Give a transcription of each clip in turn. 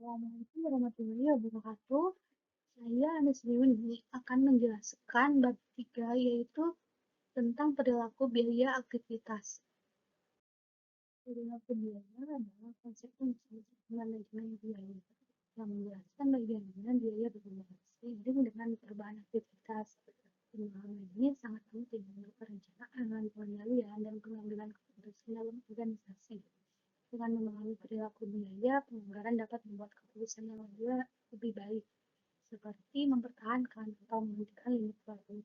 Assalamualaikum warahmatullahi wabarakatuh. Saya Anas Riuni akan menjelaskan bab 3 yaitu tentang perilaku biaya aktivitas. Perilaku biaya adalah konsep kunci manajemen biaya yang menjelaskan bagaimana biaya berubah seiring dengan perubahan aktivitas. Pemahaman ini sangat penting untuk perencanaan, pengendalian, dan pengambilan keputusan dalam organisasi. Dengan memahami perilaku biaya, penganggaran dapat membuat keputusan yang lebih baik, seperti mempertahankan atau menghentikan limit baru,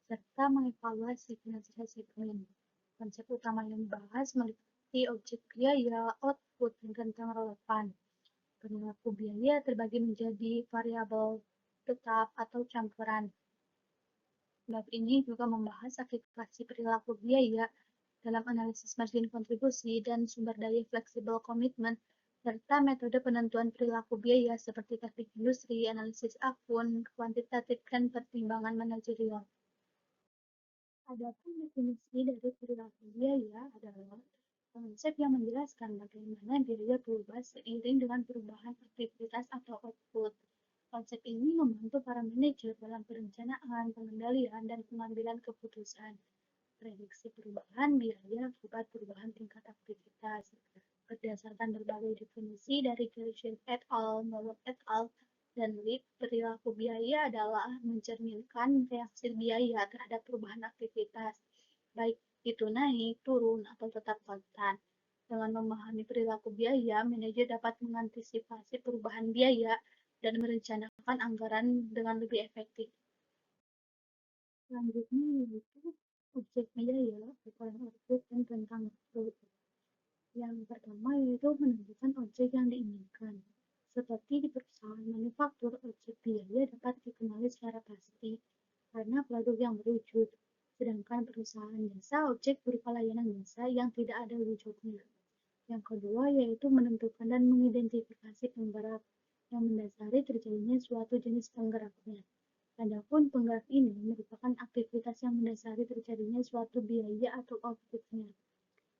serta mengevaluasi kinerja segmen. Konsep utama yang dibahas meliputi objek biaya, output, dan rentang relevan. Perilaku biaya terbagi menjadi variabel tetap atau campuran. Bab ini juga membahas aplikasi perilaku biaya dalam analisis margin kontribusi dan sumber daya fleksibel komitmen, serta metode penentuan perilaku biaya seperti teknik industri, analisis akun, kuantitatif, dan pertimbangan manajerial. Adapun definisi dari perilaku biaya adalah konsep yang menjelaskan bagaimana biaya berubah seiring dengan perubahan aktivitas atau output. Konsep ini membantu para manajer dalam perencanaan, pengendalian, dan pengambilan keputusan. Prediksi perubahan biaya akibat perubahan tingkat aktivitas. Berdasarkan berbagai definisi dari Gleason et al., Miller et al., dan Lip, perilaku biaya adalah mencerminkan reaksi biaya terhadap perubahan aktivitas, baik itu naik, turun, atau tetap konstan. Dengan memahami perilaku biaya, manajer dapat mengantisipasi perubahan biaya dan merencanakan anggaran dengan lebih efektif. Selanjutnya yaitu objek biaya, ukuran output, dan tentang waktu. Yang pertama yaitu menentukan objek yang diinginkan. Seperti di perusahaan manufaktur, objek biaya dapat dikenali secara pasti karena produk yang berwujud. Sedangkan perusahaan jasa, objek berupa layanan jasa yang tidak ada wujudnya. Yang kedua yaitu menentukan dan mengidentifikasi penggerak yang mendasari terjadinya suatu jenis penggeraknya. Adapun penggerak ini merupakan aktivitas yang mendasari terjadinya suatu biaya atau outputnya.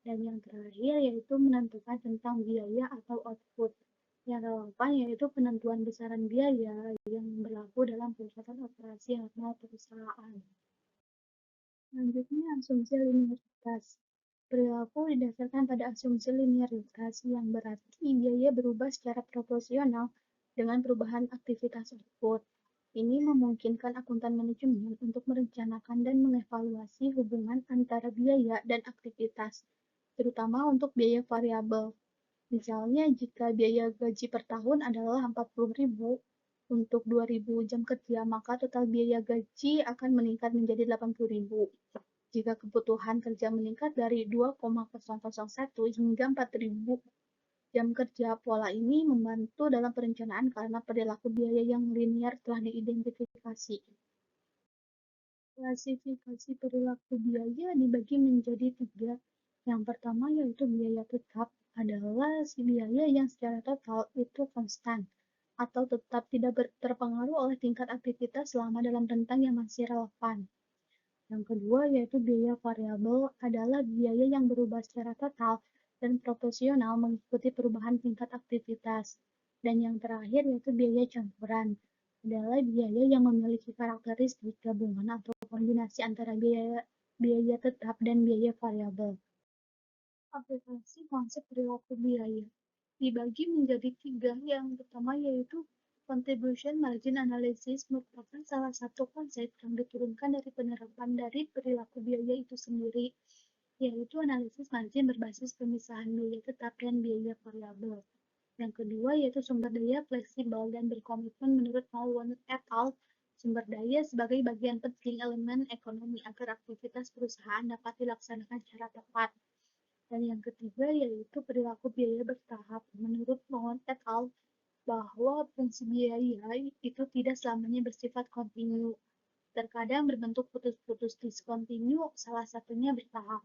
Dan yang terakhir yaitu menentukan tentang biaya atau output. Yang relevan yaitu penentuan besaran biaya yang berlaku dalam pencatatan operasi normal perusahaan. Selanjutnya, asumsi linearitas. Perilaku didasarkan pada asumsi linearitas yang berarti biaya berubah secara proporsional dengan perubahan aktivitas output. Ini memungkinkan akuntan manajemen untuk merencanakan dan mengevaluasi hubungan antara biaya dan aktivitas, terutama untuk biaya variabel. Misalnya, jika biaya gaji per tahun adalah 40.000 untuk 2.000 jam kerja, maka total biaya gaji akan meningkat menjadi 80.000. Jika kebutuhan kerja meningkat dari 2,001 hingga 4.000 jam kerja, pola ini membantu dalam perencanaan karena perilaku biaya yang linear telah diidentifikasi. Klasifikasi perilaku biaya dibagi menjadi 3. Yang pertama yaitu biaya tetap adalah biaya yang secara total itu konstan atau tetap tidak terpengaruh oleh tingkat aktivitas selama dalam rentang yang masih relevan. Yang kedua yaitu biaya variabel adalah biaya yang berubah secara total dan proporsional mengikuti perubahan tingkat aktivitas. Dan yang terakhir yaitu biaya campuran adalah biaya yang memiliki karakteristik gabungan atau kombinasi antara biaya tetap dan biaya variabel. Aplikasi konsep perilaku biaya dibagi menjadi 3. Yang pertama yaitu contribution margin analysis merupakan salah satu konsep yang diturunkan dari penerapan dari perilaku biaya itu sendiri, yaitu analisis margin berbasis pemisahan biaya tetap dan biaya variabel. Yang kedua yaitu sumber daya fleksibel dan berkomitmen menurut Malone et al. Sumber daya sebagai bagian penting elemen ekonomi agar aktivitas perusahaan dapat dilaksanakan secara tepat. Dan yang ketiga yaitu perilaku biaya bertahap. Menurut Malone et al. Bahwa fungsi biaya itu tidak selamanya bersifat kontinu. Terkadang berbentuk putus-putus diskontinu, salah satunya bertahap.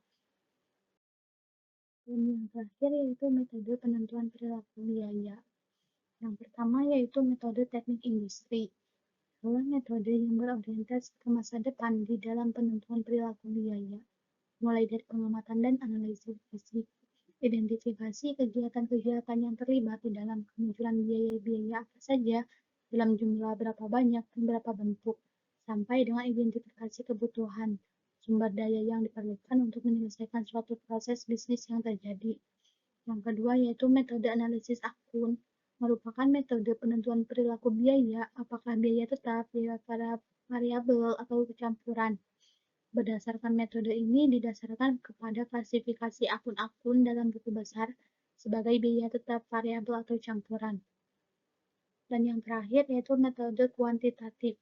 Dan yang terakhir yaitu metode penentuan perilaku biaya. Yang pertama yaitu metode teknik industri. Adalah metode yang berorientasi ke masa depan di dalam penentuan perilaku biaya, mulai dari pengamatan dan analisis fisik. Identifikasi kegiatan-kegiatan yang terlibat di dalam kemunculan biaya-biaya apa saja, dalam jumlah berapa banyak dan berapa bentuk, sampai dengan identifikasi kebutuhan sumber daya yang diperlukan untuk menyelesaikan suatu proses bisnis yang terjadi. Yang kedua yaitu metode analisis akun, merupakan metode penentuan perilaku biaya, apakah biaya tetap, biaya variabel, atau campuran. Berdasarkan metode ini didasarkan kepada klasifikasi akun-akun dalam buku besar sebagai biaya tetap, variabel, atau campuran. Dan yang terakhir yaitu metode kuantitatif,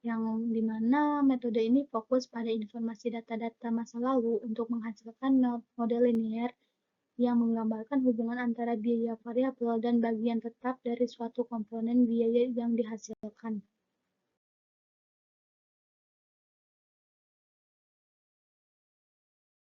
yang dimana metode ini fokus pada informasi data-data masa lalu untuk menghasilkan model linear yang menggambarkan hubungan antara biaya variabel dan bagian tetap dari suatu komponen biaya yang dihasilkan.